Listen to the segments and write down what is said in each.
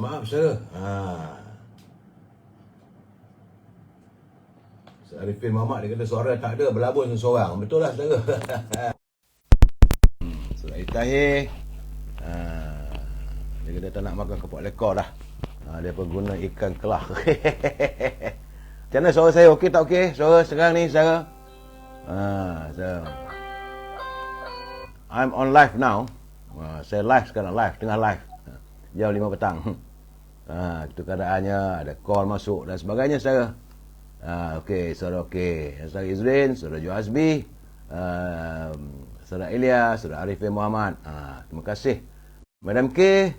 Maaf, saudara. Arifin Muhammad dia kata suara tak ada, berlabun seorang. Betul lah, saudara. Saudara Itahir. Dia kata tak nak makan kepok lekor dah. Dia pengguna ikan kelah. Macam mana suara saya? Okey tak okey? Suara sekarang ni, saudara? I'm on live now. Saya live sekarang, tengah live. Jam 5 petang. Itu keadaannya, ada call masuk dan sebagainya, saudara. Okey, saudara okey. Saudara Izrin, saudara Johazbi, saudara Ilyas, saudara Arifin Muhammad. Terima kasih. Madam K,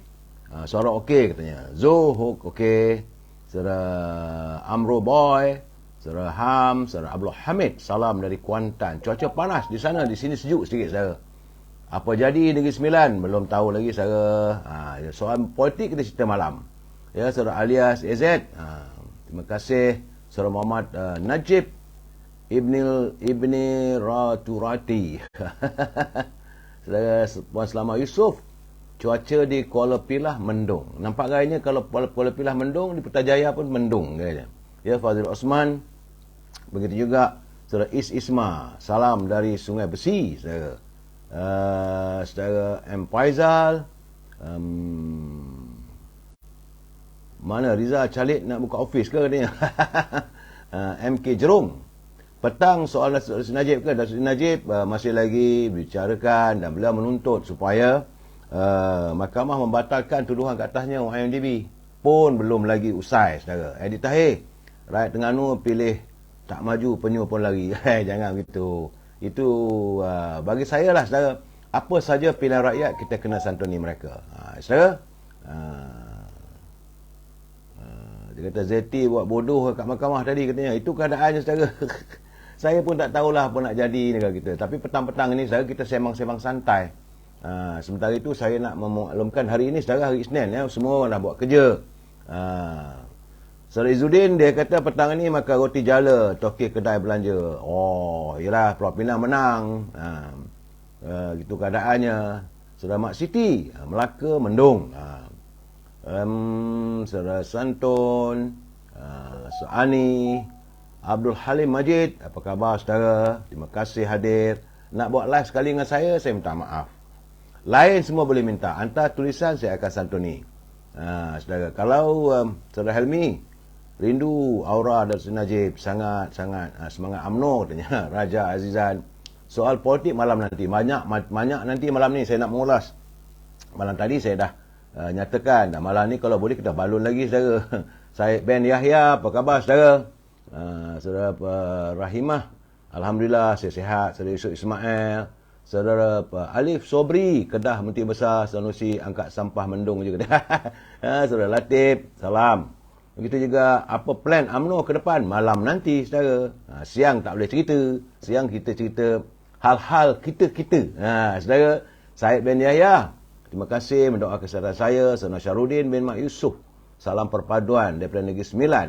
suara okey katanya. Zuhuk okey. Saudara Amro Boy, saudara Ham, saudara Abdul Hamid, salam dari Kuantan. Cuaca panas di sana, di sini sejuk sikit, saudara. Apa jadi Negeri Sembilan? Belum tahu lagi, saudara. Soal politik kita cerita malam. Ya, saudara Alias AZ. Terima kasih. Saudara Muhammad Najib Ibni Raturati. Saudara Puan Selama Yusof. Cuaca di Kuala Pilah mendung. Nampak gayanya kalau Kuala Pilah mendung, di Putrajaya pun mendung gayanya. Ya, Fazil Osman. Begitu juga saudara Isma. Salam dari Sungai Besi, saudara. Saudara M. Faizal. Mana Riza Khalid nak buka office ke katanya? MK Jerung. Petang soal Datuk Seri Najib ke? Datuk Seri Najib masih lagi bicarakan dan beliau menuntut supaya mahkamah membatalkan tuduhan ke atasnya IMDb. Pun belum lagi usai, saudara. Edit Tahir, rakyat Terengganu pilih tak maju penyu pun lagi. Jangan begitu. Itu bagi saya lah, saudara. Apa saja pilihan rakyat, kita kena santuni mereka. Saudara, dia kata Zeti buat bodoh kat mahkamah tadi katanya. Itu keadaannya, saudara. Saya pun tak tahulah apa nak jadi negara kita. Tapi petang-petang ini, saudara, kita sembang-sembang santai. Sementara itu saya nak memaklumkan hari ini, saudara, hari Isnin ya, semua orang dah buat kerja. Saudara Izzuddin dia kata petang ini makan roti jala toki kedai belanja. Oh, yalah Pulau Pinang menang. Gitu keadaannya. Saudara Mak Siti, Melaka mendung. Saudara Santun, Suani, Abdul Halim Majid, apa khabar, saudara? Terima kasih hadir. Nak buat live sekali dengan saya minta maaf. Lain semua boleh minta. Hantar tulisan, saya akan santuni. Saudara, kalau saudara Helmi rindu aura Datuk Seri Najib, sangat semangat UMNO katanya. Raja Azizan. Soal politik malam nanti. Banyak nanti malam ni saya nak mengulas. Malam tadi saya dah nyatakan. Dan malam ni kalau boleh kita balun lagi, saudara. Syed Ben Yahya, apa khabar, saudara? Saudara Rahimah, alhamdulillah sihat. Saudara Yusuf Ismail, saudara Alif Sobri, Kedah Menteri Besar Sanusi angkat sampah mendung juga. Saudara Latif, salam. Begitu juga apa plan UMNO ke depan malam nanti, saudara. Siang tak boleh cerita. Siang kita cerita hal-hal kita. Saudara Syed Ben Yahya, terima kasih mendoakan saudara saya, saudara Syarudin bin Mak Yusof. Salam perpaduan daripada Negeri Sembilan.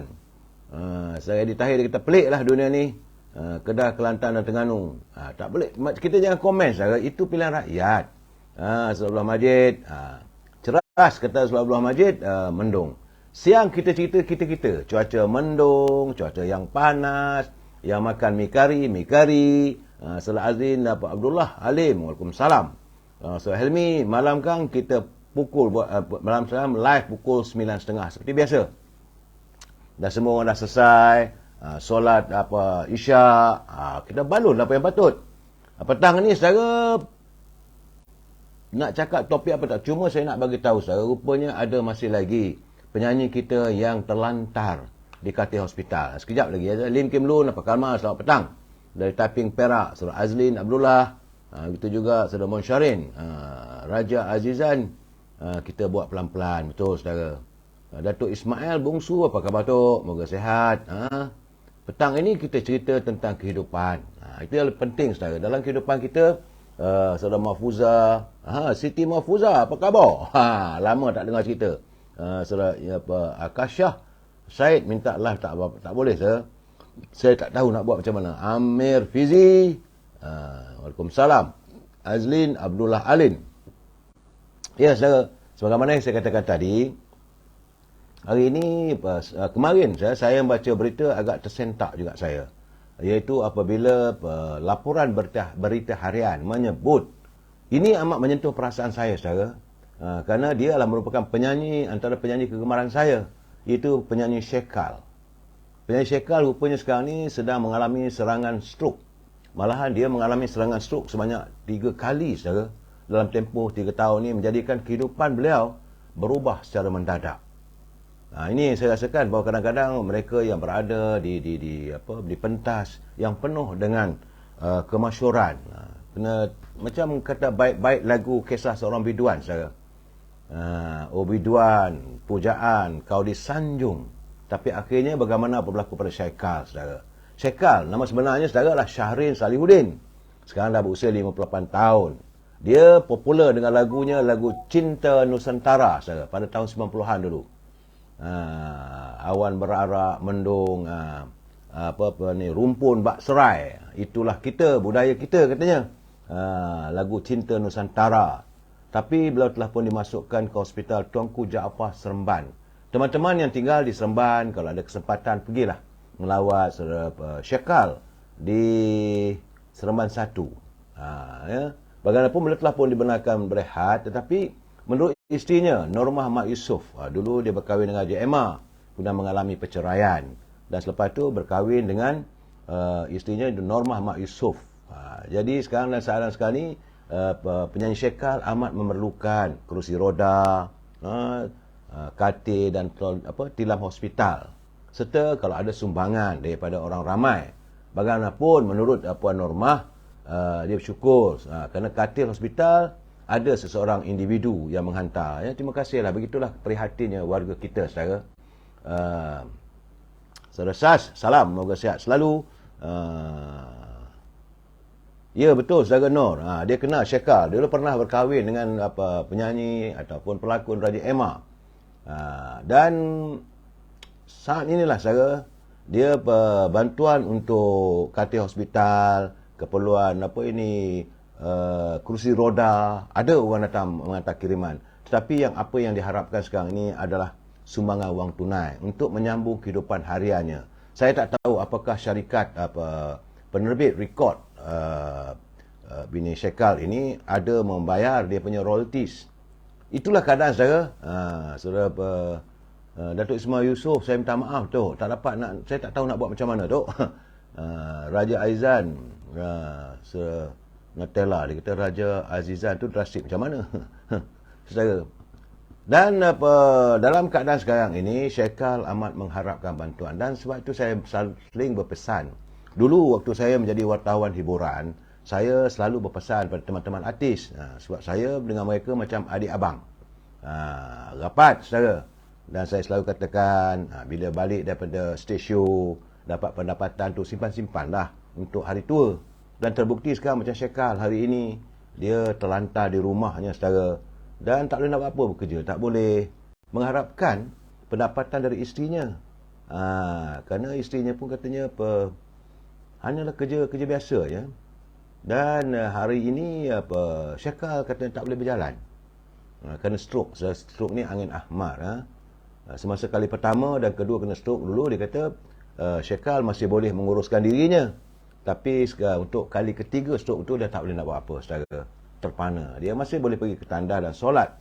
Saya Edit Tahir, kita pelik lah dunia ni. Kedah, Kelantan dan Terengganu. Tak boleh. Kita jangan komen, saudara. Itu pilihan rakyat. Abdullah Majid. Ceras kata Abdullah Majid. Mendung. Siang kita cerita kita. Cuaca mendung. Cuaca yang panas. Yang makan mi kari. Salah Azrin dapat Abdullah Alim. Waalaikumsalam. So Helmi, malam kan kita malam salam live pukul 9.30 seperti biasa. Dah semua orang dah selesai, solat Isyak, kita balun apa yang patut. Petang ni, saudara, nak cakap topik apa tak, cuma saya nak bagi tahu, saudara, rupanya ada masih lagi penyanyi kita yang terlantar di katil hospital. Sekejap lagi, Lim Kim Lun, apa khabar, selamat petang. Dari Taiping Perak, saudara Azlin Abdullah, begitu juga saudara Monsharin, Raja Azizan. Kita buat pelan-pelan, betul, saudara. Datuk Ismail Bungsu, apa khabar, Tok? Moga sihat. Petang ini kita cerita tentang kehidupan. Itu yang penting, saudara. Dalam kehidupan kita, saudara Mahfuza, Siti Mahfuza, apa khabar? Lama tak dengar cerita. Saudara Akasyah Syed minta live, tak boleh, saudara. Saya tak tahu nak buat macam mana. Amir Fizi, Waalaikumsalam. Azlin Abdullah Alin. Ya, saudara, sebagaimana yang saya katakan tadi, Hari ini, kemarin saya membaca berita agak tersentak juga saya. Iaitu apabila laporan berita harian menyebut, ini amat menyentuh perasaan saya, saudara. Kerana dia adalah merupakan penyanyi, antara penyanyi kegemaran saya. Iaitu penyanyi Shekal. Penyanyi Shekal rupanya sekarang ni sedang mengalami serangan stroke. Malahan dia mengalami serangan stroke sebanyak 3 kali, saudara. Dalam tempoh 3 tahun ni menjadikan kehidupan beliau berubah secara mendadak. Ini saya rasakan bahawa kadang-kadang mereka yang berada di pentas yang penuh dengan kemasyhuran. Macam kata baik-baik lagu kisah seorang biduan, saudara. Oh biduan, pujaan, kau disanjung. Tapi akhirnya bagaimana berlaku pada Shekal, saudara. Shekal, nama sebenarnya saudara adalah Syahrin Salihuddin. Sekarang dah berusia 58 tahun. Dia popular dengan lagunya, lagu Cinta Nusantara, saudara, pada tahun 90-an dulu. Awan berarak mendung, rumpun bak serai, itulah kita, budaya kita katanya. Lagu Cinta Nusantara. Tapi beliau telah pun dimasukkan ke Hospital Tuanku Jaafar Seremban. Teman-teman yang tinggal di Seremban, kalau ada kesempatan pergilah melawat Shekal di Seremban 1. Ya. Bagaimanapun beliau telah pun dibenarkan berehat, tetapi menurut isterinya, Normah Mak Yusof, dulu dia berkahwin dengan Haji Emma, kemudian mengalami perceraian. Dan selepas itu berkahwin dengan isterinya Normah Mak Yusof. Jadi sekarang dan saat sekarang ni, penyanyi Shekal amat memerlukan kerusi roda, katil dan tilam hospital. Serta kalau ada sumbangan daripada orang ramai. Bagaimanapun menurut Puan Normah, dia bersyukur kerana katil hospital ada seseorang individu yang menghantar. Ya, terima kasihlah. Begitulah prihatinnya warga kita, saudara. Saudara Sas, salam. Semoga sihat selalu. Ya, betul, saudara Nur. Dia kenal Shekal. Dia dulu pernah berkahwin dengan penyanyi ataupun pelakon Raja Emma. Dan saat inilah, saudara, dia bantuan untuk katil hospital, keperluan kerusi roda, ada orang datang menghantar kiriman. Tetapi apa yang diharapkan sekarang ini adalah sumbangan wang tunai untuk menyambung kehidupan hariannya. Saya tak tahu apakah syarikat penerbit rekod bini Shekal ini ada membayar dia punya royalties. Itulah keadaan saudara. Saudara Datuk Ismail Yusof, saya minta maaf tu, tak dapat saya tak tahu nak buat macam mana tu. Raja Aizan, Nutella, dia kata Raja Azizan tu drastik macam mana. Saudara. Dan dalam keadaan sekarang ini, Shekal amat mengharapkan bantuan. Dan sebab itu saya sering berpesan. Dulu waktu saya menjadi wartawan hiburan, saya selalu berpesan pada teman-teman artis. Sebab saya dengan mereka macam adik abang. Rapat, saudara. Dan saya selalu katakan, bila balik daripada stage show, dapat pendapatan tu simpan-simpan lah untuk hari tua. Dan terbukti sekarang macam Shekal hari ini, dia terlantar di rumahnya, saudara. Dan tak boleh nak buat apa bekerja. Tak boleh mengharapkan pendapatan dari isterinya. Kerana isterinya pun katanya hanyalah kerja biasa, ya. Dan hari ini Shekal katanya tak boleh berjalan. Kerana stroke. Stroke ni angin ahmar. Semasa kali pertama dan kedua kena stroke dulu, dia kata Shekal masih boleh menguruskan dirinya. Tapi untuk kali ketiga stroke tu, dia tak boleh nak buat apa, saudara. Terpana. Dia masih boleh pergi ke tandas dan solat.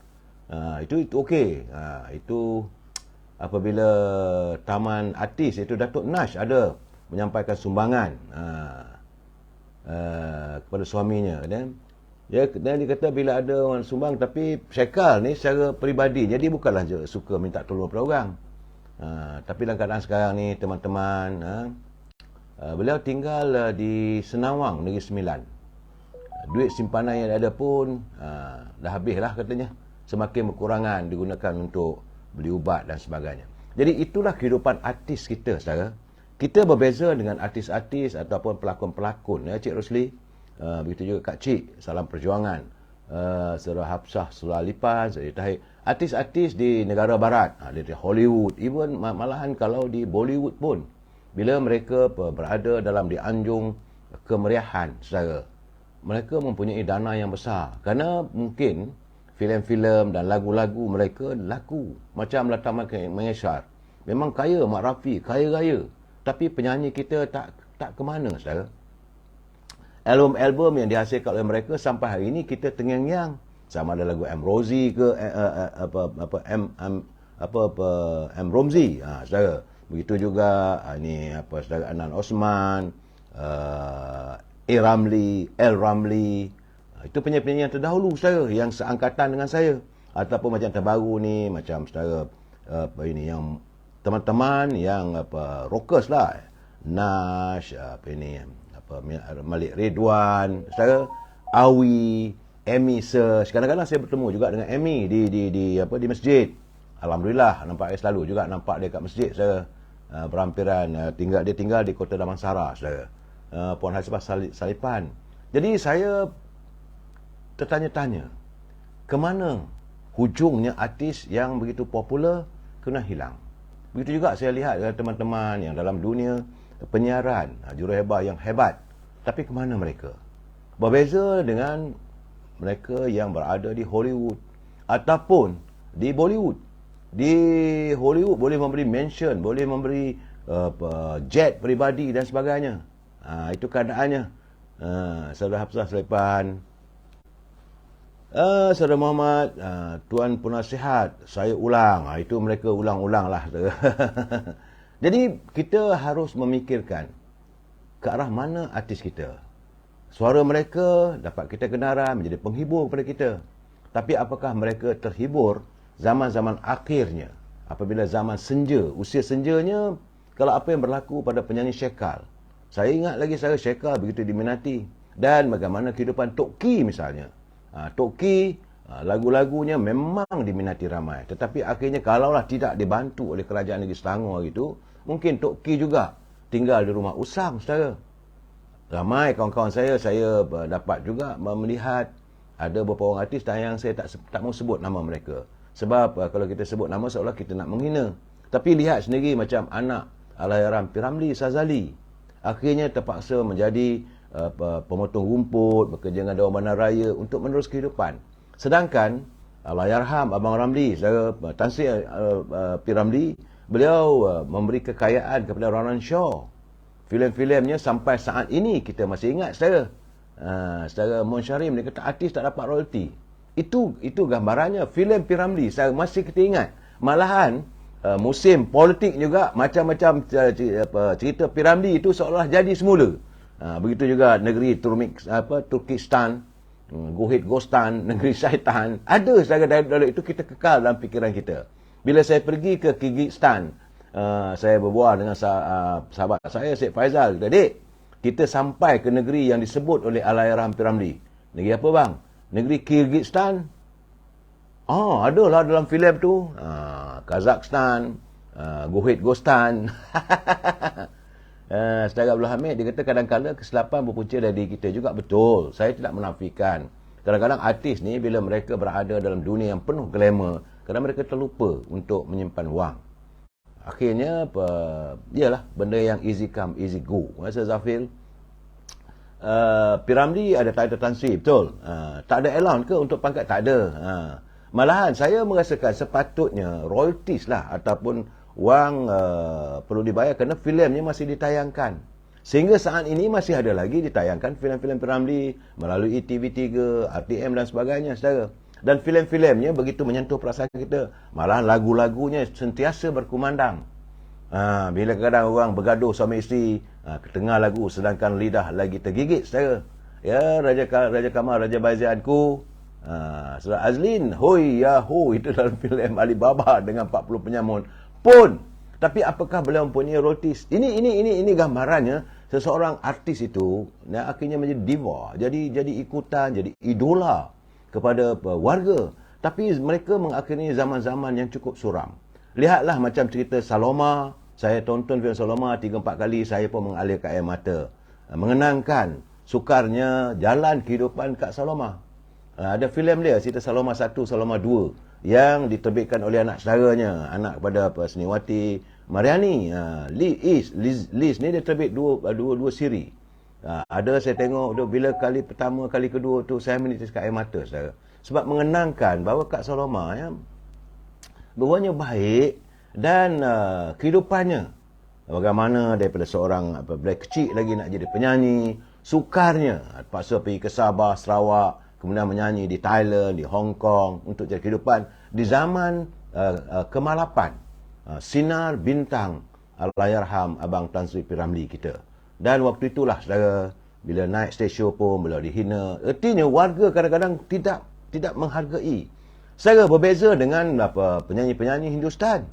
Itu okey. Itu apabila Taman Artis, iaitu Datuk Nash ada menyampaikan sumbangan kepada suaminya. Dan dia kata bila ada orang sumbang, tapi Shekal ni secara peribadi, jadi bukanlah suka minta tolong pada orang. Tapi dalam keadaan sekarang ni, teman-teman, beliau tinggal di Senawang, Negeri Sembilan. Duit simpanan yang ada pun dah habislah katanya. Semakin berkurangan digunakan untuk beli ubat dan sebagainya. Jadi itulah kehidupan artis kita, saudara. Kita berbeza dengan artis-artis ataupun pelakon-pelakon, ya, Cik Rosli. Begitu juga Kak Cik, Salam Perjuangan. Saudara Hafsah Sulalipan, Saudara Tahir. Artis-artis di negara barat, di Hollywood, even malahan kalau di Bollywood pun, bila mereka berada dalam dianjung kemeriahan, saudara, mereka mempunyai dana yang besar. Kerana mungkin filem-filem dan lagu-lagu mereka laku. Macam Latar Mangeshar. Memang kaya Mak Rafi, kaya raya. Tapi penyanyi kita tak ke mana, saudara. Album-album yang dihasilkan oleh mereka sampai hari ini kita tengang-yang. Sama ada lagu M. Rosie ke M. Romzi, saudara. Begitu juga ini saudara Anan Osman, A. Ramli, L. Ramli. Itu penyanyi-penyanyi yang terdahulu saudara, yang seangkatan dengan saya. Ataupun macam terbaru ni, macam saudara ini yang teman-teman yang rockers lah. Nash, Malik Ridwan, saudara, Awi, Amy Search. Kadang-kadang saya bertemu juga dengan Amy di masjid. Alhamdulillah, nampak saya selalu juga nampak dia kat masjid, saudara. Berhampiran dia tinggal di Kota Damansara, saudara. Puan Hasibah Salipan. Jadi saya tertanya-tanya, ke mana hujungnya artis yang begitu popular kena hilang. Begitu juga saya lihat teman-teman yang dalam dunia penyiaran, juruhebah yang hebat. Tapi ke mana mereka? Berbeza dengan mereka yang berada di Hollywood ataupun di Bollywood. Di Hollywood boleh memberi mention, boleh memberi jet peribadi dan sebagainya. Itu keadaannya. Saudara Hafsah Salipan, Saudara Muhammad, Tuan Penasihat, saya ulang. Itu mereka ulang-ulang lah. Jadi kita harus memikirkan ke arah mana artis kita. Suara mereka dapat kita kenaran, menjadi penghibur kepada kita. Tapi apakah mereka terhibur zaman-zaman akhirnya? Apabila zaman senja, usia senjanya, kalau apa yang berlaku pada penyanyi Shekal. Saya ingat lagi saya Shekal begitu diminati. Dan bagaimana kehidupan Tok Ki misalnya. Tok Ki, lagu-lagunya memang diminati ramai. Tetapi akhirnya kalaulah tidak dibantu oleh kerajaan negeri Selangor itu, mungkin Tok Ki juga tinggal di rumah usang, saudara. Ramai kawan-kawan saya dapat juga melihat ada beberapa orang artis yang saya tak mau sebut nama mereka. Sebab kalau kita sebut nama seolah kita nak menghina. Tapi lihat sendiri macam anak Allahyarham P. Ramlee Sazali. Akhirnya terpaksa menjadi pemotong rumput, bekerja dengan Dewan Bandar Raya untuk menerus kehidupan. Sedangkan Allahyarham Abang Ramlee, saudara Tan Sri P. Ramlee, beliau memberi kekayaan kepada Ronan Shaw. Filem-filemnya sampai saat ini kita masih ingat, saudara. Saudara Mon Syarim, dia kata artis tak dapat royalty. Itu gambarannya filem P. Ramlee. Saya masih kita ingat. Malahan musim politik juga macam-macam cerita P. Ramlee itu seolah jadi semula. Begitu juga negeri Turkistan, Gohit Gostan, negeri syaitan. Ada sahaja dari itu kita kekal dalam fikiran kita. Bila saya pergi ke Kyrgyzstan, saya berbual dengan sahabat saya, Syed Faizal. Adik, kita sampai ke negeri yang disebut oleh Allahyarham P. Ramlee. Negeri apa bang? Negeri Kyrgyzstan. Adalah dalam filem tu. Kazakhstan, Gohit Gostan. Saudara Abdul Hamid, dia kata kadang-kadang kesilapan berpunca dari kita juga. Betul, saya tidak menafikan. Kadang-kadang artis ni bila mereka berada dalam dunia yang penuh glamour, kadang mereka terlupa untuk menyimpan wang. Akhirnya, ialah benda yang easy come, easy go. Masa Zafil, P. Ramlee ada title Tan Sri, betul. Tak ada allowance ke untuk pangkat? Tak ada. Malahan saya merasakan sepatutnya royalties lah ataupun wang perlu dibayar kerana filemnya masih ditayangkan. Sehingga saat ini masih ada lagi ditayangkan filem-filem P. Ramlee melalui TV3, RTM dan sebagainya, saudara. Dan filem-filemnya begitu menyentuh perasaan kita. Malahan lagu-lagunya sentiasa berkumandang. Bila kadang orang bergaduh suami isteri, ketengah lagu sedangkan lidah lagi tergigit, saudara. Ya, Raja Kamal, Raja Baizianku, Saudara Azlin, hoi ya ho, itu dalam filem Alibaba dengan 40 penyamun pun. Tapi apakah beliau mempunyai royalties? Ini gambarannya seseorang artis itu akhirnya menjadi diva, jadi ikutan, jadi idola kepada warga. Tapi mereka mengakhiri zaman-zaman yang cukup suram. Lihatlah macam cerita Saloma. Saya tonton film Saloma 3-4 kali, saya pun mengalirkan air mata. Mengenangkan sukarnya jalan kehidupan Kak Saloma. Ada filem dia, cerita Saloma 1, Saloma 2 yang diterbitkan oleh anak saudaranya, anak kepada Seniwati Mariani. Liz ni dia terbit dua siri. Ada saya tengok bila kali pertama, kali kedua tu saya menitiskan air mata, saudara. sebab mengenangkan bahawa Kak Saloma ya, berwanya baik dan kehidupannya bagaimana daripada seorang dari kecil lagi nak jadi penyanyi, sukarnya terpaksa pergi ke Sabah, Sarawak, kemudian menyanyi di Thailand, di Hong Kong untuk jadi kehidupan di zaman kemalapan sinar bintang Allahyarham Abang Tan Sri P. Ramlee kita. Dan waktu itulah saudara, bila naik stage show pun beliau dihina. Artinya warga kadang-kadang tidak menghargai. Secara berbeza dengan penyanyi-penyanyi Hindustan.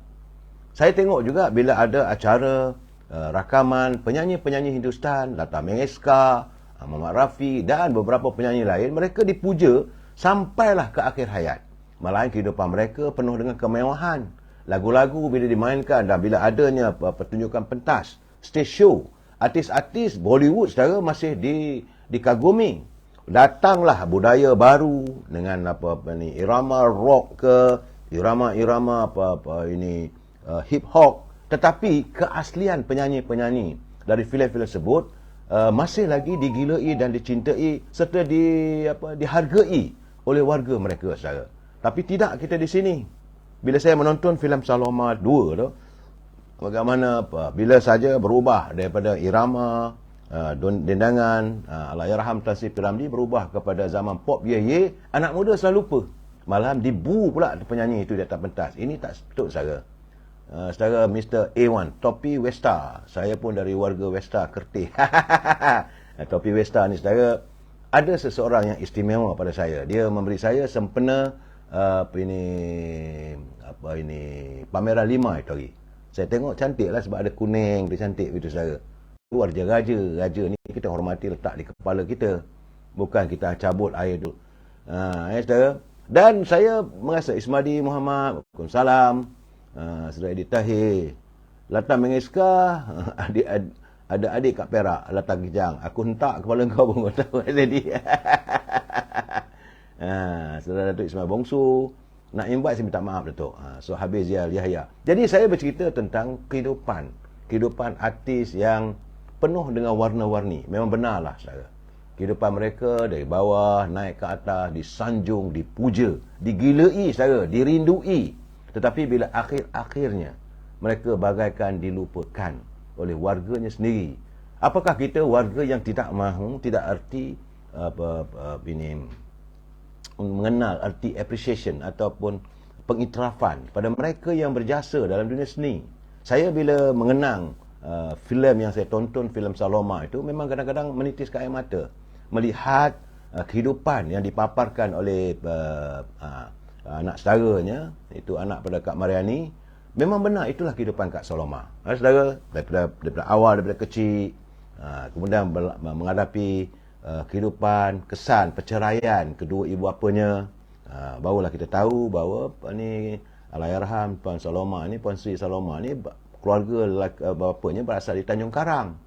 Saya tengok juga bila ada acara rakaman penyanyi-penyanyi Hindustan, Lata Mengeskar, Muhammad Rafi dan beberapa penyanyi lain, mereka dipuja sampailah ke akhir hayat. Malahan kehidupan mereka penuh dengan kemewahan. Lagu-lagu bila dimainkan dan bila adanya pertunjukan pentas, stage show, artis-artis Bollywood saudara masih dikagumi. Datanglah budaya baru dengan irama rock ke, irama-irama hip hop, tetapi keaslian penyanyi-penyanyi dari filem-filem tersebut masih lagi digilai dan dicintai serta dihargai oleh warga mereka saudara. Tapi tidak kita di sini. Bila saya menonton filem Saloma 2 tu, bagaimana bila saja berubah daripada irama dendangan Allahyarham Tan Sri P. Ramlee berubah kepada zaman pop ye, anak muda selalu lupa. Malahan dibu pula penyanyi itu di atas pentas. Ini tak betul saudara. Saudara Mr. A1, Topi Westa. Saya pun dari warga Westa, Kertih. Topi Westa ni saudara, ada seseorang yang istimewa pada saya. Dia memberi saya sempena pameran 5 itu hari. Saya tengok cantik lah sebab ada kuning, dia cantik begitu saudara. Luar je raja. Raja ni kita hormati letak di kepala kita. Bukan kita cabut air tu. Saudara. Dan saya merasa Ismadi Muhammad, Waalaikumsalam, Saudara Edi Tahir, Lata Mengeskar, ada adik kat Perak, Lata Kijang. Aku hentak kepala kau pun kau tahu jadi. Saudara Datuk Ismail Bongsu, nak invite saya minta maaf Datuk. So habis Yahya. Jadi saya bercerita tentang kehidupan artis yang penuh dengan warna-warni. Memang benarlah saudara. Kehidupan mereka dari bawah naik ke atas, disanjung, dipuja, digilai saudara, dirindui. Tetapi bila akhir-akhirnya mereka bagaikan dilupakan oleh warganya sendiri. Apakah kita warga yang tidak mahu, tidak erti mengenal arti appreciation ataupun pengiktirafan pada mereka yang berjasa dalam dunia seni. Saya bila mengenang filem yang saya tonton, filem Saloma itu, memang kadang-kadang menitiskan air mata melihat kehidupan yang dipaparkan oleh anak saudaranya, itu anak pada Kak Mariani. Memang benar itulah kehidupan Kak Saloma. Saudara, daripada awal, daripada kecil, kemudian menghadapi kehidupan, kesan perceraian kedua ibu bapanya, barulah kita tahu bahawa Allahyarham Puan Saloma ni, Puan Sri Saloma ni, keluarga bapanya berasal di Tanjung Karang,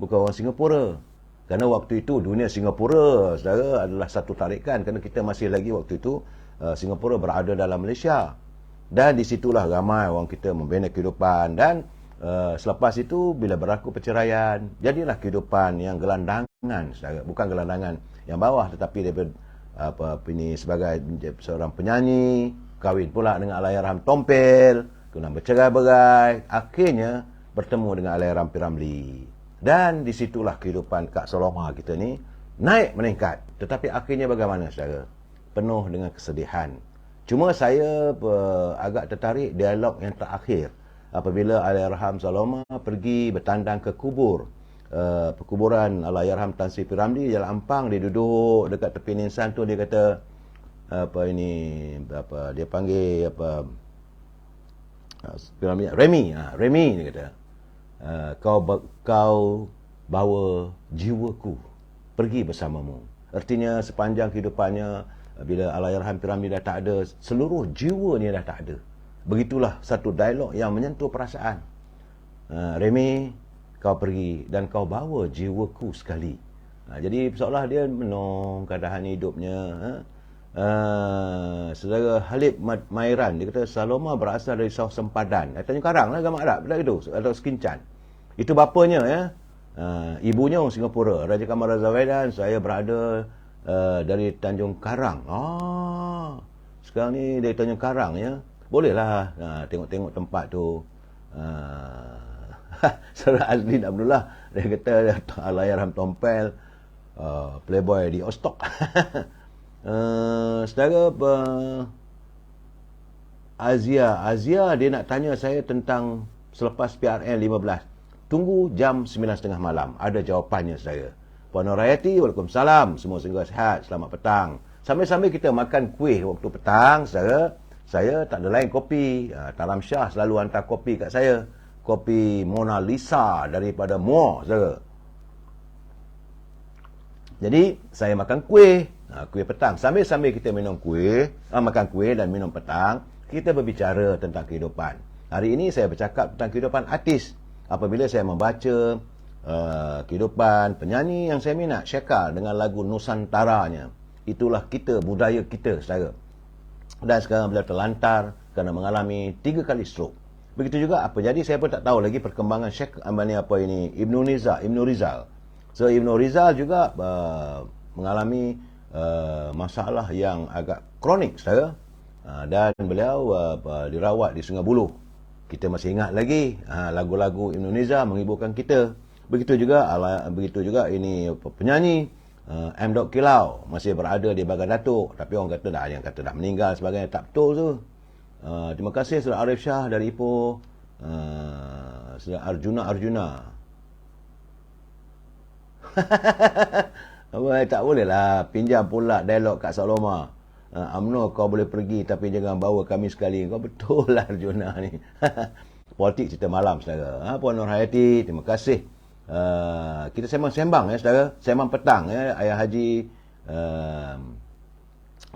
bukan orang Singapura. Kerana waktu itu dunia Singapura saudara adalah satu tarikan, kerana kita masih lagi waktu itu Singapura berada dalam Malaysia. Dan di situlah ramai orang kita membina kehidupan. Dan selepas itu bila berlaku perceraian, jadilah kehidupan yang gelandangan saudara. Bukan gelandangan yang bawah, tetapi daripada sebagai seorang penyanyi, kahwin pula dengan Allahyarham Tompel, kemudian bercerai-berai, akhirnya bertemu dengan Allahyarham P. Ramlee. Dan disitulah kehidupan Kak Saloma kita ni naik meningkat. Tetapi akhirnya bagaimana saudara? Penuh dengan kesedihan. Cuma saya agak tertarik dialog yang terakhir apabila Allahyarham Saloma pergi bertandang ke perkuburan Allahyarham Tan Sri P. Ramlee di Jalan Ampang. Dia duduk dekat tepi nisan tu, dia kata dia panggil Remy dia kata, kau bawa jiwaku pergi bersamamu. Artinya sepanjang kehidupannya, bila Allahyarham P. Ramlee dah tak ada, seluruh jiwa ni dah tak ada. Begitulah satu dialog yang menyentuh perasaan. Remy, kau pergi dan kau bawa jiwaku sekali. Jadi seolah dia menong keadaan hidupnya. Saudara Halib Mairan, dia kata Saloma berasal dari South Sempadan, Tanjung Karang lah, Gamak Arab gitu, atau Sekincan. Itu bapanya ya. Ibunya orang Singapura, Raja Kamal Razawaidan. Saya berada dari Tanjung Karang. Sekarang ni dari Tanjung Karang ya. Bolehlah tengok-tengok tempat tu. Saudara Azlin Abdullah, dia kata Allahyarham Tompel, playboy di Ostok. Saudara Azia dia nak tanya saya tentang selepas PRN 15. Tunggu jam 9.30 malam. Ada jawapannya saudara. Puan Nurhayati, Waalaikumsalam. Semua segera sihat. Selamat petang. Sambil-sambil kita makan kuih waktu petang, saudara, saya tak ada lain kopi. Talam Shah selalu hantar kopi kat saya. Kopi Mona Lisa daripada Muar, saudara. Jadi, saya makan kuih. Kuih petang. Sambil-sambil kita minum kuih, makan kuih dan minum petang, kita berbicara tentang kehidupan. Hari ini saya bercakap tentang kehidupan artis. Apabila saya membaca kehidupan penyanyi yang saya minat, Syekal dengan lagu Nusantaranya. Itulah kita, budaya kita, saudara. Dan sekarang beliau terlantar kerana mengalami 3 kali stroke. Begitu juga apa jadi, saya pun tak tahu lagi perkembangan Syekh Ibnu Rizal. So Ibnu Rizal juga mengalami masalah yang agak kronik, saudara. Dan beliau dirawat di Sungai Buloh. Kita masih ingat lagi lagu-lagu Ibnu Rizal menghiburkan kita. Begitu juga ini penyanyi M. Kilau masih berada di Bagan Datuk, tapi orang kata dah, yang kata dah meninggal sebagainya. Tak betul tu. Terima kasih Saudara Arif Shah dari Ipoh. Saudara Arjuna. Tak boleh lah pinjam pula dialog Kak Saloma. UMNO kau boleh pergi tapi jangan bawa kami sekali. Kau betul lah Arjuna ni. Politik cerita malam, saudara. Puan Nurhayati, terima kasih. Kita sembang-sembang ya, saudara. Sembang petang ya, Ayah Haji.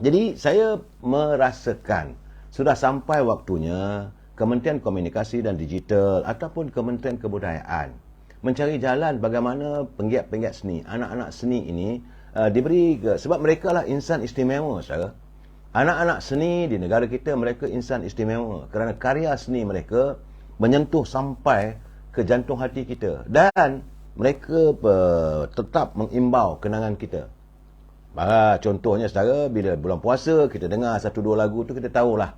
Jadi saya merasakan sudah sampai waktunya Kementerian Komunikasi dan Digital ataupun Kementerian Kebudayaan mencari jalan bagaimana penggiat-penggiat seni, anak-anak seni ini diberi, sebab mereka lah insan istimewa, saudara. Anak-anak seni di negara kita, mereka insan istimewa kerana karya seni mereka menyentuh sampai ke jantung hati kita dan mereka tetap mengimbau kenangan kita. Contohnya, saudara, bila bulan puasa kita dengar 1-2 lagu tu, kita tahulah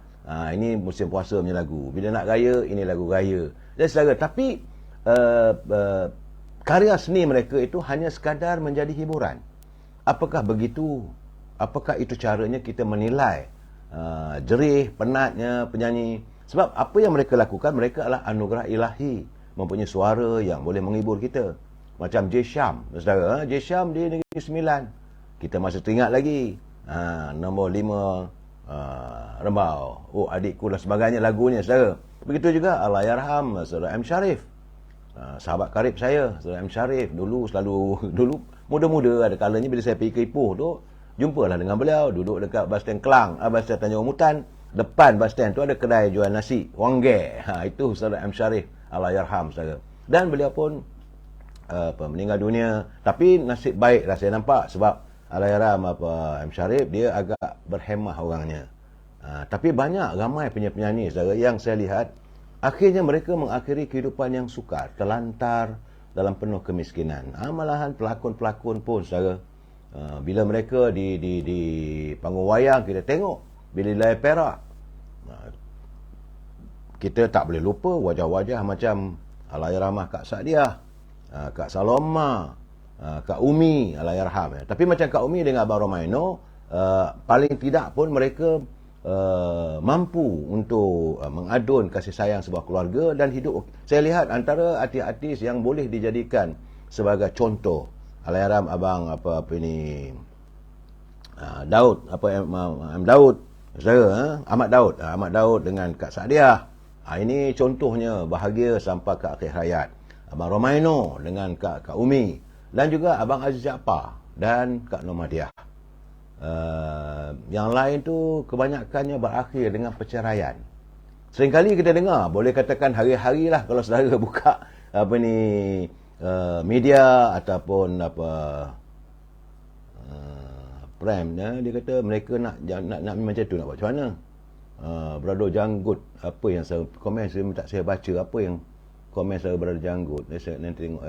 ini musim puasa punya lagu. Bila nak raya, ini lagu raya. Dan saudara, tapi karya seni mereka itu hanya sekadar menjadi hiburan. Apakah begitu? Apakah itu caranya kita menilai jerih, penatnya penyanyi? Sebab apa yang mereka lakukan, mereka adalah anugerah ilahi, mempunyai suara yang boleh menghibur kita. Macam J. Syam, saudara. J. Syam di Negeri Sembilan. Kita masih teringat lagi. Nombor 5, Rembau, Adikku dan sebagainya lagunya, saudara. Begitu juga Allahyarham Saudara M. Sharif. Sahabat karib saya, Saudara M. Sharif. Dulu muda-muda, ada kalanya bila saya pergi ke Ipoh tu, jumpalah dengan beliau, duduk dekat bas stand Kelang, bas stand Tanjung Mutan. Depan bas stand tu ada kedai jual nasi, Wangge. Itu Saudara M. Sharif, Allahyarham, saudara. Dan beliau pun meninggal dunia. Tapi nasib baik lah saya nampak, sebab Allahyarham M. Sharif, dia agak berhemah orangnya. Tapi ramai penyanyi, saudara, yang saya lihat akhirnya mereka mengakhiri kehidupan yang sukar, terlantar dalam penuh kemiskinan. Malahan pelakon-pelakon pun, saudara, bila mereka di panggung wayang, kita tengok bila di layar Perak, kita tak boleh lupa wajah-wajah macam Allahyarhamah Kak Sadiah, Kak Saloma, Kak Umi, Allahyarham. Tapi macam Kak Umi dengan Abang Romaino, paling tidak pun mereka mampu untuk mengadun kasih sayang sebuah keluarga dan hidup. Saya lihat antara artis-artis yang boleh dijadikan sebagai contoh, Allahyarham Abang Daud, Daud, saudara, Ahmad Daud dengan Kak Sadiah. Ini contohnya bahagia sampai ke akhir hayat. Abang Romaino dengan Kak Umi, dan juga Abang Aziz Jaafar dan Kak Nomadiah. Yang lain tu kebanyakannya berakhir dengan perceraian. Seringkali kita dengar, boleh katakan hari-hari lah, kalau saudara buka media ataupun Prime, dia kata mereka nak macam tu, nak buat macam mana. Berado Janggut, apa yang saya komen, saya tak saya baca apa yang komen saya Berado Janggut. Saya nanti tengok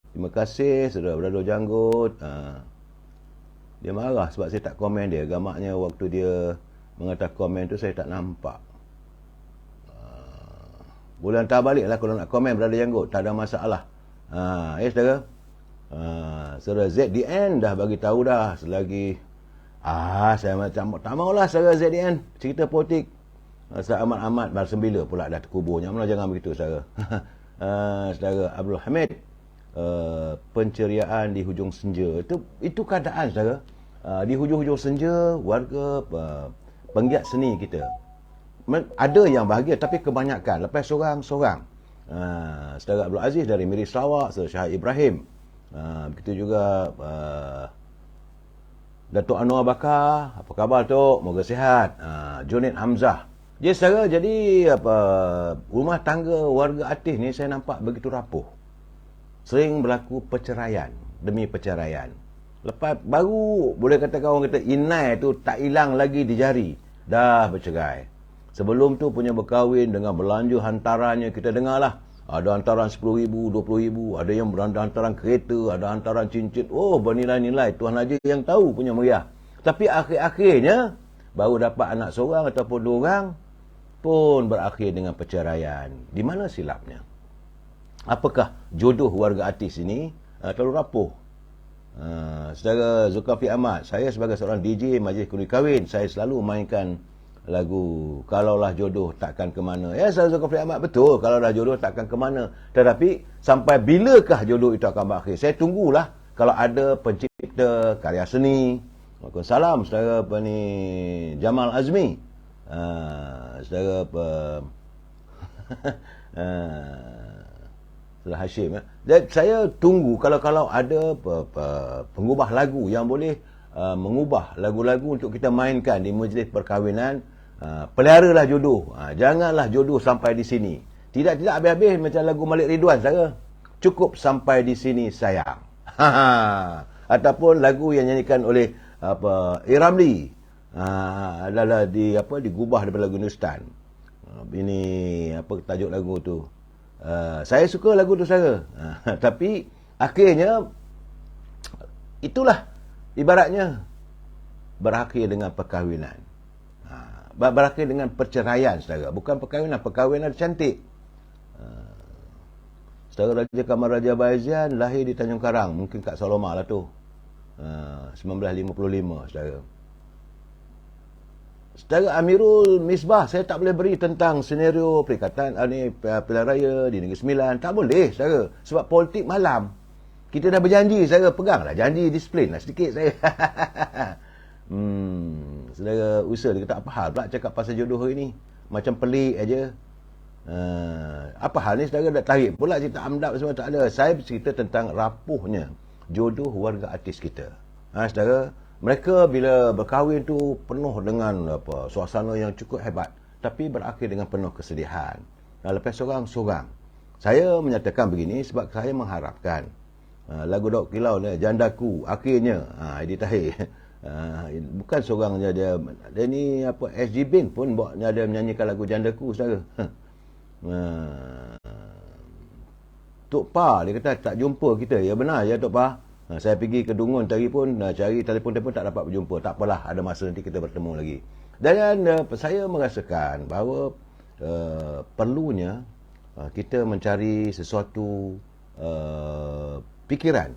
Terima kasih saudara Berado Janggut. Dia marah sebab saya tak komen dia. Gamaknya waktu dia mengatakan komen tu saya tak nampak. Boleh hantar balik lah kalau nak komen Berado Janggut. Tak ada masalah. Ya saudara. Saudara ZDN dah bagi tahu dah. Selagi saya macam tak maulah saudara ZDN cerita politik. Saudara amat-amat bersembila pula dah terkuburnya. Jangan begitu saudara. Saudara Abdul Hamid. Penceriaan di hujung senja itu keadaan saudara. Di hujung-hujung senja warga penggiat seni kita ada yang bahagia tapi kebanyakan lepas seorang-seorang. Saudara Abdul Aziz dari Miri Sarawak, Saudara Syahid Ibrahim, begitu juga Datuk Anwar Bakar, apa khabar Tok? Moga sihat. Junid Hamzah. Jadi rumah tangga warga artis ni saya nampak begitu rapuh. Sering berlaku perceraian demi perceraian. Lepas baru boleh katakan orang kata inai tu tak hilang lagi di jari, dah bercerai. Sebelum tu punya berkahwin dengan belanja hantarannya kita dengarlah. Ada hantaran RM10,000, RM20,000, ada yang beranda hantaran kereta, ada hantaran cincin. Oh, bernilai-nilai, Tuhan aja yang tahu punya meriah. Tapi akhir-akhirnya baru dapat anak seorang ataupun dua orang pun berakhir dengan perceraian. Di mana silapnya? Apakah jodoh warga artis ini terlalu rapuh? Saudara Zulkafli Ahmad, saya sebagai seorang DJ majlis kundi kahwin, saya selalu mainkan lagu Kalaulah Jodoh Takkan ke Mana. Ya, saudara Zulkafli Ahmad, betul, kalaulah jodoh takkan ke mana. Tetapi sampai bilakah jodoh itu akan berakhir? Saya tunggulah kalau ada pencipta karya seni. Waalaikumsalam saudara Jamal Azmi. Saudara Hashim. Dan saya tunggu kalau ada pengubah lagu yang boleh mengubah lagu-lagu untuk kita mainkan di majlis perkahwinan. Peliharalah jodoh. Janganlah jodoh sampai di sini. Tidak habis-habis macam lagu Malik Ridwan saja. Cukup sampai di sini sayang. Ataupun lagu yang nyanyikan oleh Iramli adalah digubah daripada lagu Hindustan. Ini tajuk lagu tu. Saya suka lagu tu saja. Tapi akhirnya itulah ibaratnya berakhir dengan perkahwinan. Berakhir dengan perceraian saudara. Bukan perkahwinan cantik. Saudara Raja Kamal Raja Baizian lahir di Tanjung Karang, mungkin kat Saloma lah tu. 1955 saudara. Saudara Amirul Misbah, saya tak boleh beri tentang senario perikatan pilihan raya di Negeri Sembilan. Tak boleh, saudara. Sebab politik malam. Kita dah berjanji, saudara. Peganglah janji, disiplin lah sedikit, saya. Saudara Usa, dia kata apa hal pula cakap pasal jodoh hari ni? Macam pelik aja. Apa hal ni, saudara? Dah tarik pula cerita amdap semua, tak ada. Saya bercerita tentang rapuhnya jodoh warga artis kita. Saudara, mereka bila berkahwin tu penuh dengan suasana yang cukup hebat, tapi berakhir dengan penuh kesedihan. Lepas seorang-seorang. Saya menyatakan begini sebab saya mengharapkan lagu Daud Kilau ni, Jandaku, akhirnya Edi Tahir. Bukan seorang dia ni SG Bin pun ada menyanyikan lagu Jandaku, saudara. Tok Pa dia kata tak jumpa kita. Ya benar ya Tok Pa. Saya pergi ke Dungun tadi pun cari telefon tak dapat berjumpa. Tak apalah, ada masa nanti kita bertemu lagi. Dan saya merasakan bahawa perlunya kita mencari sesuatu fikiran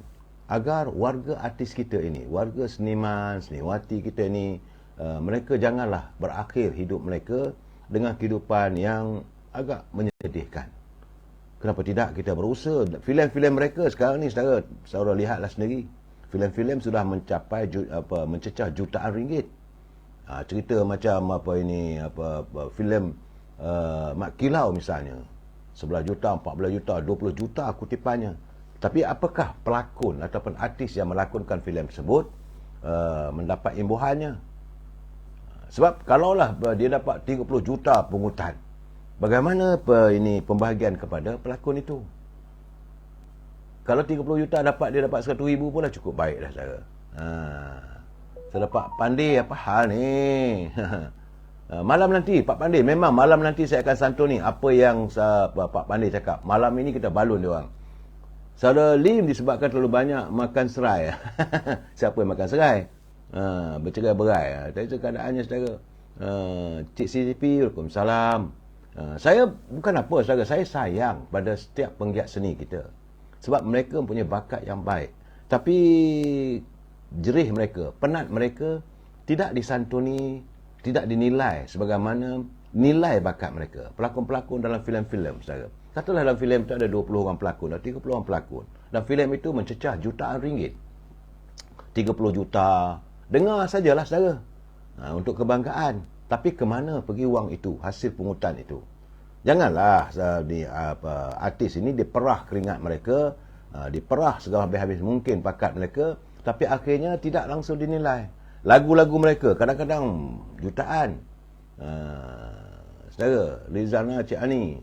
agar warga artis kita ini, warga seniman, seniwati kita ini, mereka janganlah berakhir hidup mereka dengan kehidupan yang agak menyedihkan. Kenapa tidak kita berusaha? Filem-filem mereka sekarang ni saudara lihatlah sendiri. Filem-filem sudah mencapai mencecah jutaan ringgit. Cerita macam filem Mat Kilau misalnya. 11 juta, 14 juta, 20 juta kutipannya. Tapi apakah pelakon ataupun artis yang melakonkan filem tersebut mendapat imbuhannya? Sebab kalaulah dia dapat 30 juta pungutan, bagaimana pembahagian kepada pelakon itu? Kalau 30 juta dia dapat 100 ribu pun dah cukup baik dah saudara. Saya dapat pandai apa hal ni? Malam nanti Pak Pandai, memang malam nanti saya akan santuni apa yang Pak Pandai cakap. Malam ini kita balun dia orang. Saudara Lim disebabkan terlalu banyak makan serai. Siapa yang makan serai? Bercerai-berai. Itu keadaannya saudara. Cik CCP, Waalaikumsalam. Saya bukan apa saudara, saya sayang pada setiap penggiat seni kita. Sebab mereka mempunyai bakat yang baik. Tapi jerih mereka, penat mereka tidak disantuni, tidak dinilai sebagaimana nilai bakat mereka. Pelakon-pelakon dalam filem-filem saudara. Katalah dalam filem itu ada 20 orang pelakon atau 30 orang pelakon. Dan filem itu mencecah jutaan ringgit. 30 juta. Dengar sajalah saudara. Untuk kebanggaan. Tapi ke mana pergi wang itu, hasil pungutan itu? Janganlah artis ini diperah keringat mereka, diperah segala habis-habis mungkin bakat mereka, tapi akhirnya tidak langsung dinilai. Lagu-lagu mereka kadang-kadang jutaan. Saudara, Rizana Cik Ani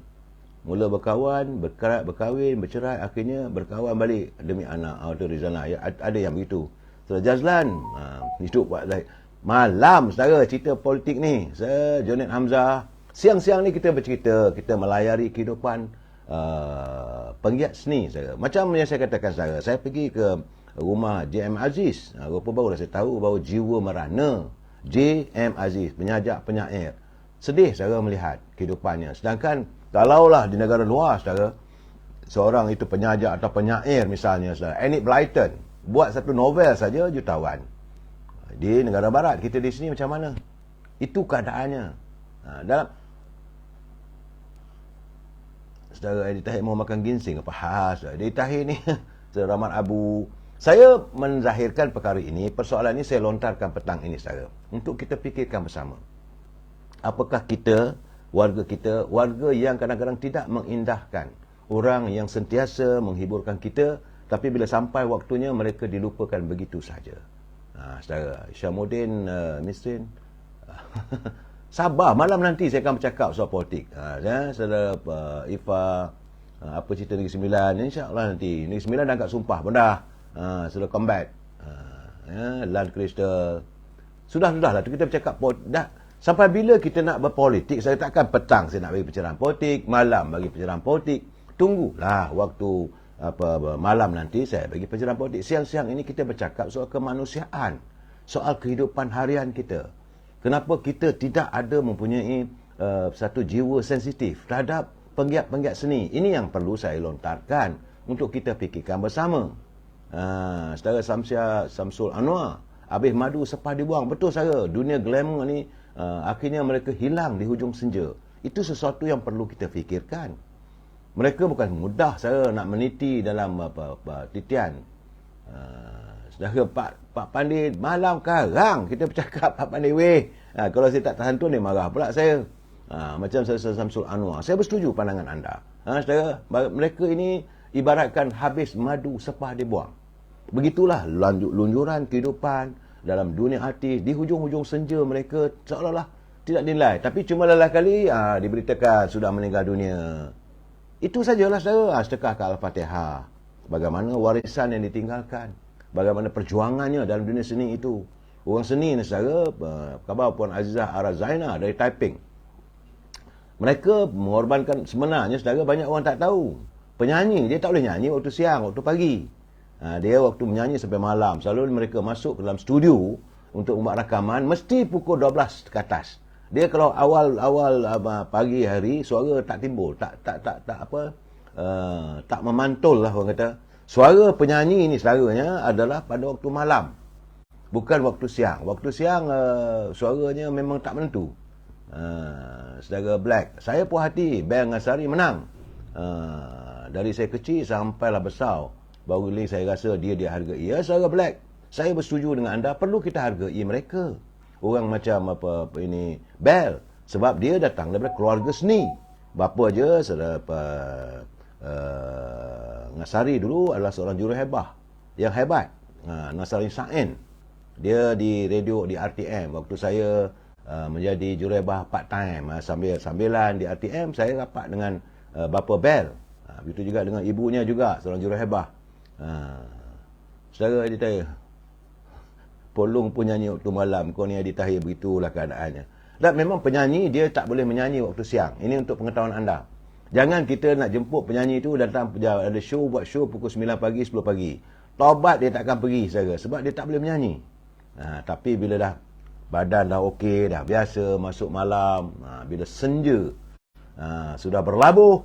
mula berkawan, berkahwin, bercerai, akhirnya berkawan balik demi anak. Itu Rizana. Ada yang begitu. Saudara Jazlan, hidup buat malam, saudara, cerita politik ni. Saya, Jonet Hamzah. Siang-siang ni kita bercerita, kita melayari kehidupan penggiat seni, saudara. Macam yang saya katakan, saudara, saya pergi ke rumah J.M. Aziz. Rupa barulah saya tahu bahawa jiwa merana J.M. Aziz, penyair. Sedih, saudara, melihat kehidupannya. Sedangkan, kalaulah di negara luar, saudara, seorang itu penyaja atau penyair misalnya, saudara, Enid Blyton, buat satu novel saja jutawan. Di negara barat, kita di sini macam mana? Itu keadaannya. Dalam saudara Edi Tahir mau makan ginseng apa khas? Edi Tahir ni Saudara Rahmat Abu. Saya menzahirkan perkara ini, persoalan ini saya lontarkan petang ini, saudara, untuk kita fikirkan bersama. Apakah kita, warga yang kadang-kadang tidak mengindahkan, orang yang sentiasa menghiburkan kita, tapi bila sampai waktunya mereka dilupakan begitu saja. Saudara Syamuddin Misrin, sabar, malam nanti saya akan bercakap soal politik. Saudara Ifa, apa cerita Negeri Sembilan, insya-Allah nanti Negeri Sembilan dah angkat sumpah pun dah. Sudah combat. Land Crystal. Sudahlah kita bercakap dah. Sampai bila kita nak berpolitik? Saya takkan petang saya nak bagi pencerahan politik, malam bagi pencerahan politik. Tunggulah waktu malam nanti saya bagi pencerahan politik. Siang-siang ini kita bercakap soal kemanusiaan, soal kehidupan harian kita. Kenapa kita tidak ada mempunyai satu jiwa sensitif terhadap penggiat-penggiat seni? Ini yang perlu saya lontarkan untuk kita fikirkan bersama. Saudara Samsul Anwar, habis madu sepah dibuang. Betul, saudara, dunia glamour ni akhirnya mereka hilang di hujung senja. Itu sesuatu yang perlu kita fikirkan. Mereka bukan mudah, saudara, nak meniti dalam titian. Saudara Pak Pandit, malam karang kita bercakap Pak Pandit weh. Kalau saya tak tahan tu dia marah pula saya. Macam saya Samsul Anwar, saya bersetuju pandangan anda. Saudara, mereka ini ibaratkan habis madu sepah dibuang. Begitulah lunjuran kehidupan dalam dunia artis. Di hujung-hujung senja mereka seolah-olah tidak dinilai. Tapi cuma lelah kali diberitakan sudah meninggal dunia. Itu sajalah, saudara. Sedekah ke Al-Fatihah. Bagaimana warisan yang ditinggalkan. Bagaimana perjuangannya dalam dunia seni itu. Orang seni ni, saudara, khabar Puan Azizah Arazaina dari Taiping. Mereka mengorbankan, sebenarnya, saudara, banyak orang tak tahu. Penyanyi, dia tak boleh nyanyi waktu siang, waktu pagi. Dia waktu menyanyi sampai malam. Selalu mereka masuk ke dalam studio untuk membuat rakaman, mesti pukul 12 ke atas. Dia kalau awal pagi hari, suara tak timbul, tak memantul lah orang kata. Suara penyanyi ni selaranya adalah pada waktu malam, bukan waktu siang. Waktu siang suaranya memang tak menentu. Saudara Black, saya puas hati Bel Ngasari menang. Dari saya kecil sampailah besar, baru ini saya rasa dia dihargai. Ya, saudara Black, saya bersetuju dengan anda, perlu kita hargai mereka. Orang macam ini Bel, sebab dia datang daripada keluarga seni. Bapa je saudara Ngasari dulu adalah seorang juruhebah yang hebat. Nasari Sain, dia di radio di RTM waktu saya menjadi juruhebah part time. Sambilan di RTM saya rapat dengan bapa Bel. Begitu juga dengan ibunya juga seorang juruhebah. Saudara Edi Tahir, Polong pun nyanyi waktu malam. Kau ni Edi Tahir, begitulah keadaannya. Dan memang penyanyi dia tak boleh menyanyi waktu siang. Ini untuk pengetahuan anda. Jangan kita nak jemput penyanyi tu datang ada show, buat show pukul 9 pagi, 10 pagi. Taubat dia takkan pergi saudara sebab dia tak boleh menyanyi. Tapi bila dah badan dah okey, dah biasa masuk malam, bila senja sudah berlabuh,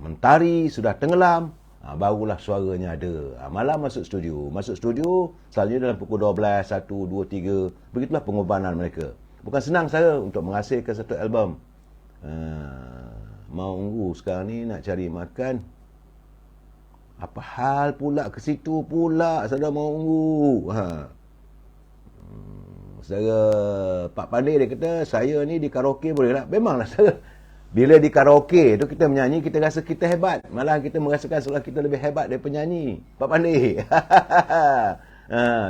mentari sudah tenggelam, barulah suaranya ada. Malam masuk studio selalunya dalam pukul 12, 1, 2, 3. Begitulah pengorbanan mereka. Bukan senang saya untuk menghasilkan satu album. Mau unggu sekarang ni nak cari makan. Apa hal pula ke situ pula saudara mau unggu. Saudara Pak Pandey dia kata, saya ni di karaoke boleh tak? Memanglah saudara. Bila di karaoke tu kita menyanyi, kita rasa kita hebat. Malah kita merasakan seolah kita lebih hebat daripada penyanyi. Pak Pandey.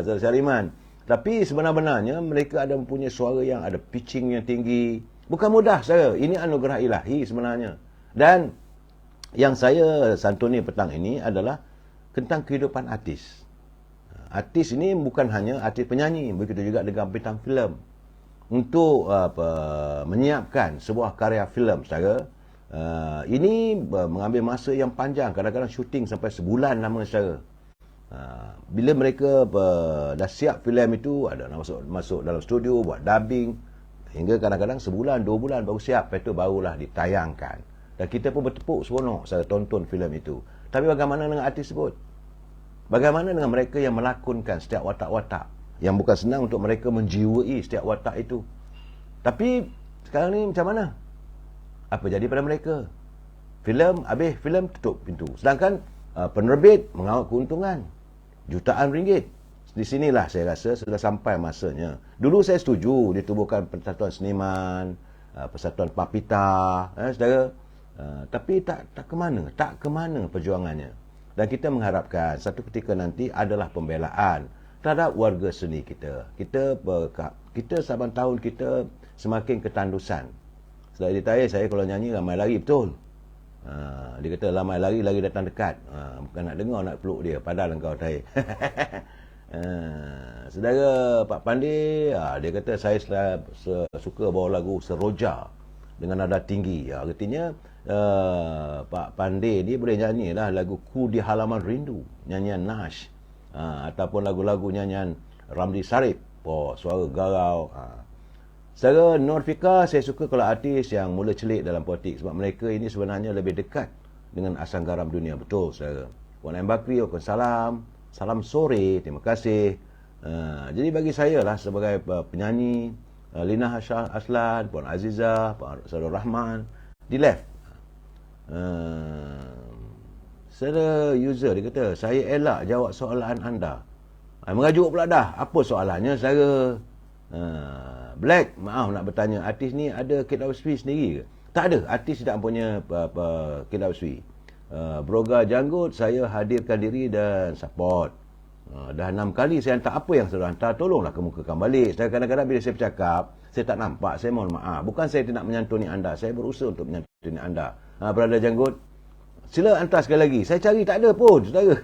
Saudara Syariman. Tapi sebenar-benarnya mereka ada mempunyai suara yang ada pitching yang tinggi. Bukan mudah saudara. Ini anugerah ilahi sebenarnya. Dan yang saya santuni petang ini adalah tentang kehidupan artis. Artis ini bukan hanya artis penyanyi, begitu juga dengan bintang filem. Untuk menyiapkan sebuah karya filem saudara, ini mengambil masa yang panjang, kadang-kadang syuting sampai sebulan lama saudara. Bila mereka dah siap filem itu, ada masuk dalam studio buat dubbing, hingga kadang-kadang sebulan, 2 bulan baru siap, lepas itu barulah ditayangkan. Dan kita pun bertepuk seronok saya tonton filem itu. Tapi bagaimana dengan artis tersebut? Bagaimana dengan mereka yang melakonkan setiap watak-watak? Yang bukan senang untuk mereka menjiwai setiap watak itu. Tapi sekarang ni macam mana? Apa jadi pada mereka? Filem, habis filem tutup pintu. Sedangkan penerbit mengawal keuntungan jutaan ringgit. Di sinilah saya rasa sudah sampai masanya. Dulu saya setuju ditubuhkan Persatuan Seniman, Persatuan Papita, saudara. Tapi tak ke mana perjuangannya. Dan kita mengharapkan satu ketika nanti adalah pembelaan terhadap warga seni kita. Kita saban tahun kita semakin ketandusan. Setelah ditanya saya kalau nyanyi ramai lari, betul. Dia kata ramai lari datang dekat. Bukan nak dengar, nak peluk dia. Padahal engkau tahu. Saudara Pak Pandey, dia kata saya suka bawa lagu Seroja dengan nada tinggi. Artinya Pak Pandey ni boleh nyanyi lah lagu Ku di Halaman Rindu, nyanyian Nash, ataupun lagu-lagu nyanyian Ramli Sarip, suara garau. Secara Nurfika, saya suka kalau artis yang mula celik dalam politik, sebab mereka ini sebenarnya lebih dekat dengan asam garam dunia. Betul saudara. Wan M. Bakri, salam sore, terima kasih. Jadi bagi saya lah sebagai penyanyi, Lina Aslan, Puan Aziza, Pak Saudara Rahman, di left. Saudara user dia kata, saya elak jawab soalan anda. Mengajuk pula dah. Apa soalannya saudara? Black, maaf nak bertanya, artis ni ada KWSP sendiri ke? Tak ada, artis tidak punya KWSP. Broga Janggut, saya hadirkan diri dan support. Dah 6 kali saya hantar. Apa yang saya hantar, tolonglah kemukakan balik. Saya kadang-kadang bila saya bercakap, saya tak nampak, saya mohon maaf. Bukan saya tidak menyantuni anda, saya berusaha untuk menyantuni anda. Brother Janggut, sila hantar sekali lagi. Saya cari tak ada pun, saudara.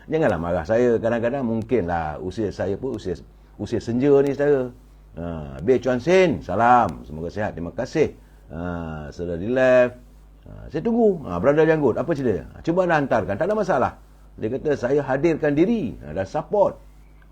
Janganlah marah saya. Kadang-kadang mungkinlah usia saya pun usia senja ni, saudara. B. Chuan Sin, salam, semoga sihat, terima kasih. Saudara di left, saya tunggu. Brother Janggut, apa cerita? Cuba anda hantarkan, tak ada masalah. Dia kata saya hadirkan diri dan support.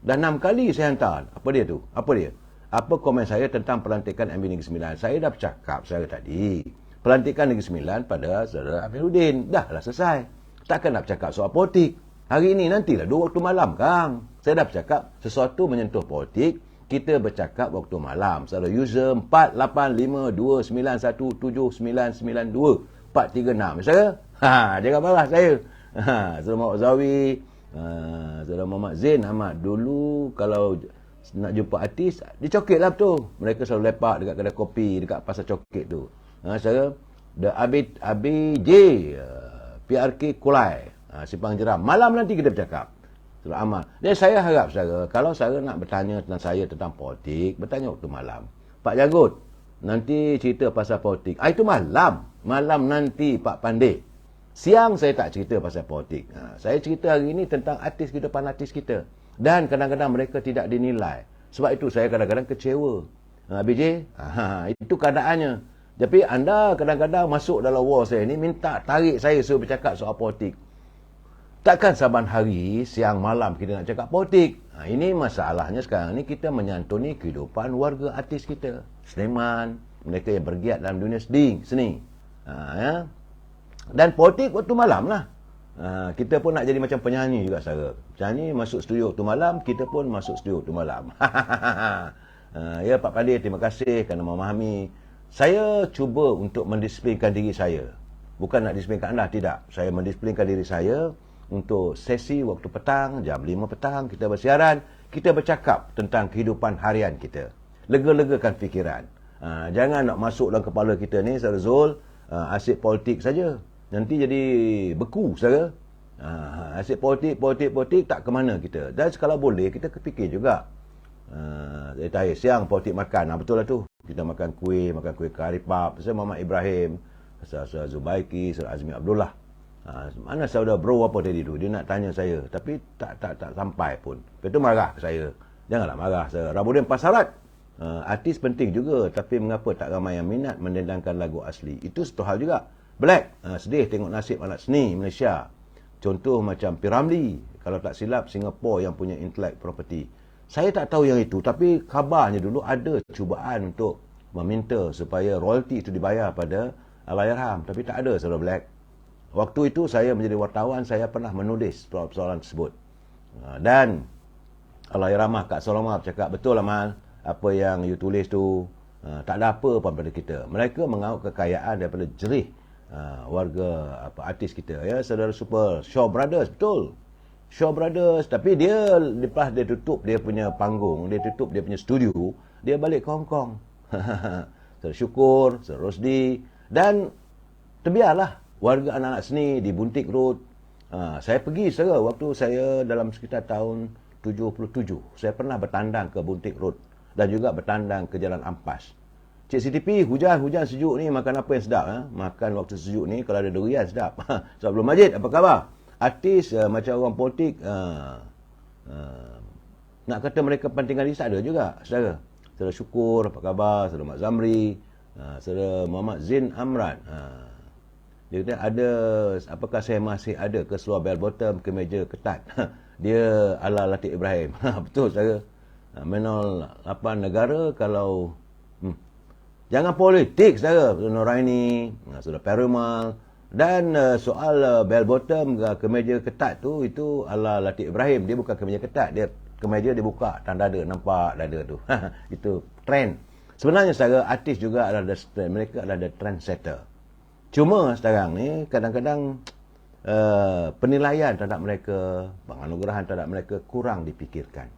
Dah 6 kali saya hantar. Apa dia tu? Apa dia? Apa komen saya tentang pelantikan MB Negeri Sembilan? Saya dah bercakap saya tadi. Pelantikan Negeri Sembilan pada Saudara Amiruddin. Dah lah selesai. Takkan nak bercakap soal politik. Hari ini nantilah 2 waktu malam, Kang. Saya dah bercakap sesuatu menyentuh politik, kita bercakap waktu malam. Saudara user 4852917992 436. Saudara? Jangan marah saya. Saudara Muhammad Zawi, saudara Muhammad Zain Ahmad, dulu kalau nak jumpa artis, dia cokit lah betul. Mereka selalu lepak dekat kedai kopi, dekat pasar cokit tu. Saudara, The ABJ, PRK Kulai, Simpang Jeram. Malam nanti kita bercakap. Saudara Ahmad. Dan saya harap saudara, kalau saudara nak bertanya tentang saya tentang politik, bertanya waktu malam. Pak Janggut, nanti cerita pasal politik. Itu malam. Malam nanti Pak Pandey. Siang saya tak cerita pasal politik. Saya cerita hari ini tentang artis, kehidupan artis kita. Dan kadang-kadang mereka tidak dinilai. Sebab itu saya kadang-kadang kecewa. BJ, itu keadaannya. Tapi anda kadang-kadang masuk dalam wall saya ni, minta tarik saya suruh bercakap soal politik. Takkan saban hari, siang malam kita nak cakap politik. Ini masalahnya sekarang ni, kita menyantuni kehidupan warga artis kita. Seniman, mereka yang bergiat dalam dunia seni. Ya. Dan politik waktu malam lah. Kita pun nak jadi macam penyanyi juga Saudara. Penyanyi masuk studio waktu malam, kita pun masuk studio waktu malam. Ya Pak Kadir, terima kasih kerana memahami. Saya cuba untuk mendisiplinkan diri saya. Bukan nak disiplinkan anda, tidak. Saya mendisiplinkan diri saya untuk sesi waktu petang, jam 5 petang, kita bersiaran, kita bercakap tentang kehidupan harian kita. Lega-legakan fikiran. Jangan nak masuk dalam kepala kita ni, Saudara Zul, asyik politik saja. Nanti jadi beku, saudara. Asyik politik tak ke mana kita. Dan kalau boleh, kita kepikir juga. Siang politik makan. Betul lah tu. Kita makan kuih kari pap. Saya Muhammad Ibrahim. Saudara Zubaiki, Saudara Azmi Abdullah. Mana saudara bro apa tadi tu? Dia nak tanya saya. Tapi tak sampai pun. Lepas tu marah ke saya. Janganlah marah, saudara. Rabudin Pasarat. Artis penting juga. Tapi mengapa tak ramai yang minat mendendangkan lagu asli? Itu satu hal juga. Black, sedih tengok nasib anak seni Malaysia. Contoh macam Piramli, kalau tak silap Singapura yang punya intelek property. Saya tak tahu yang itu, tapi kabarnya dulu ada cubaan untuk meminta supaya royalty itu dibayar pada Allahyarham, tapi tak ada saudara Black. Waktu itu saya menjadi wartawan, saya pernah menulis persoalan tersebut. Dan Allahyarham Kak Solomon cakap, betul lah Mal, apa yang you tulis tu tak ada apa pun pada kita. Mereka mengaut kekayaan daripada jerih warga artis kita, ya. Saudara Super Shaw Brothers, betul, Shaw Brothers, tapi dia lepas dia tutup dia punya panggung, dia tutup dia punya studio, dia balik ke Hong Kong. Saudara Syukur, Saudara Rosdi, dan terbiarlah warga anak-anak seni di Buntik Road. Saya pergi saudara, waktu saya dalam sekitar tahun 77, saya pernah bertandang ke Buntik Road dan juga bertandang ke Jalan Ampas. Cik CTP, hujan sejuk ni makan apa yang sedap? Makan waktu sejuk ni kalau ada durian sedap. Abdul Majid, apa khabar? Artis macam orang politik, nak kata mereka pentingkan diri, tak ada juga, saudara. Saudara Syukur, apa khabar? Saudara Mak Zamri, saudara Muhammad Zin Amran. Dia kata ada, apakah saya masih ada ke seluar bell bottom, ke meja ketat? Dia ala Latif Ibrahim. Betul, saudara. Menol 8 negara kalau... Jangan politik, saudara. Noraini, saudara Perumal. Dan soal bell bottom, kemeja ketat tu, itu ala Latif Ibrahim. Dia bukan kemeja ketat. Dia kemeja dia buka, tanda dada, nampak dada tu. Itu trend. Sebenarnya, saudara, artis juga adalah mereka adalah trendsetter. Cuma sekarang ni, kadang-kadang penilaian terhadap mereka, penganugerahan terhadap mereka kurang dipikirkan.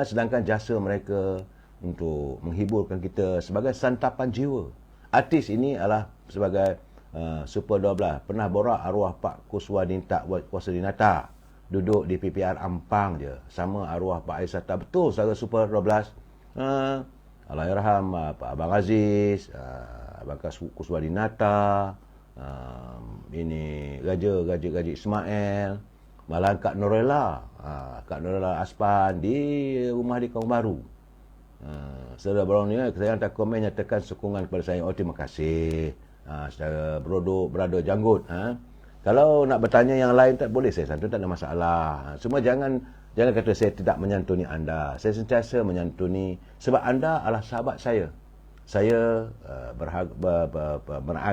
Sedangkan jasa mereka untuk menghiburkan kita sebagai santapan jiwa. Artis ini adalah sebagai Super 12. Pernah borak arwah Pak Kuswadinta Kuasa Dinata. Duduk di PPR Ampang je. Sama arwah Pak Aisata. Betul, saudara Super 12. Allahyarham Pak Abang Aziz, Abang Kuswadinata, ini Gaji Ismail, malah Kak Norella, Kak Norella Aspan di rumah di Kampung Baru. Saudara Brown ni, saya hantar komen nyatakan sokongan kepada saya. Oh, terima kasih. Saudara Brother Janggut. Kalau nak bertanya yang lain tak boleh, saya santun, tak ada masalah. Semua jangan kata saya tidak menyantuni anda. Saya sentiasa menyantuni sebab anda adalah sahabat saya. Saya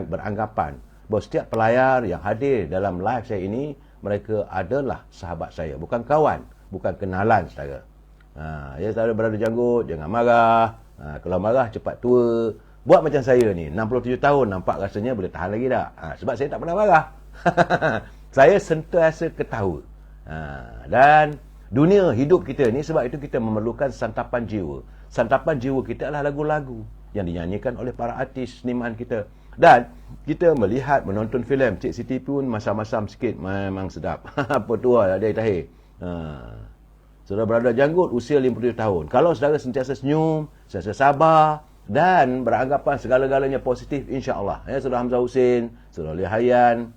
beranggapan bahawa setiap pelayar yang hadir dalam live saya ini, mereka adalah sahabat saya, bukan kawan, bukan kenalan, saudara. Ya, saudara Brother Janggut, jangan marah. Kalau marah cepat tua. Buat macam saya ni, 67 tahun, nampak rasanya boleh tahan lagi tak? Sebab saya tak pernah marah. Saya sentiasa ketawa. Dan dunia hidup kita ni, sebab itu kita memerlukan santapan jiwa. Santapan jiwa kita adalah lagu-lagu yang dinyanyikan oleh para artis seniman kita. Dan kita melihat, menonton filem. Cik Siti pun masam-masam sikit, memang sedap. Apa tu lah, dia tahir. Saudara Brother Janggut, usia 57 tahun. Kalau saudara sentiasa senyum, sentiasa sabar dan beranggapan segala-galanya positif, insya-Allah. Ya, Saudara Hamzah Hussein, Saudara Lihayan,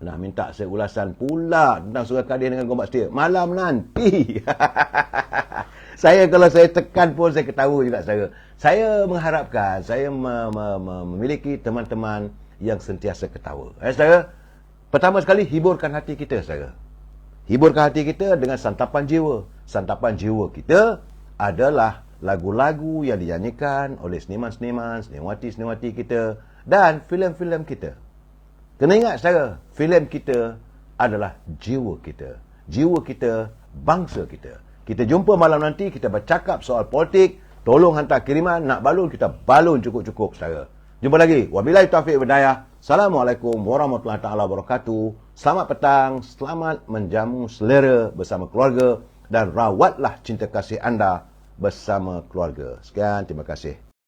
nak minta saya ulasan pula tentang Surah Kadir dengan Gombak Setia. Malam nanti. Saya kalau saya tekan pun saya ketawa juga saudara. Saya mengharapkan saya memiliki teman-teman yang sentiasa ketawa. Saudara, pertama sekali hiburkan hati kita saudara. Hiburkan hati kita dengan santapan jiwa. Santapan jiwa kita adalah lagu-lagu yang dinyanyikan oleh seniman-seniman, seniwati-seniwati kita dan filem-filem kita. Kena ingat saudara, filem kita adalah jiwa kita. Jiwa kita, bangsa kita. Kita jumpa malam nanti, kita bercakap soal politik. Tolong hantar kiriman, nak balun, kita balun cukup-cukup saudara. Jumpa lagi. Wabillahi taufiq wal hidayah. Assalamualaikum warahmatullahi taala wabarakatuh. Selamat petang, selamat menjamu selera bersama keluarga dan rawatlah cinta kasih anda bersama keluarga. Sekian, terima kasih.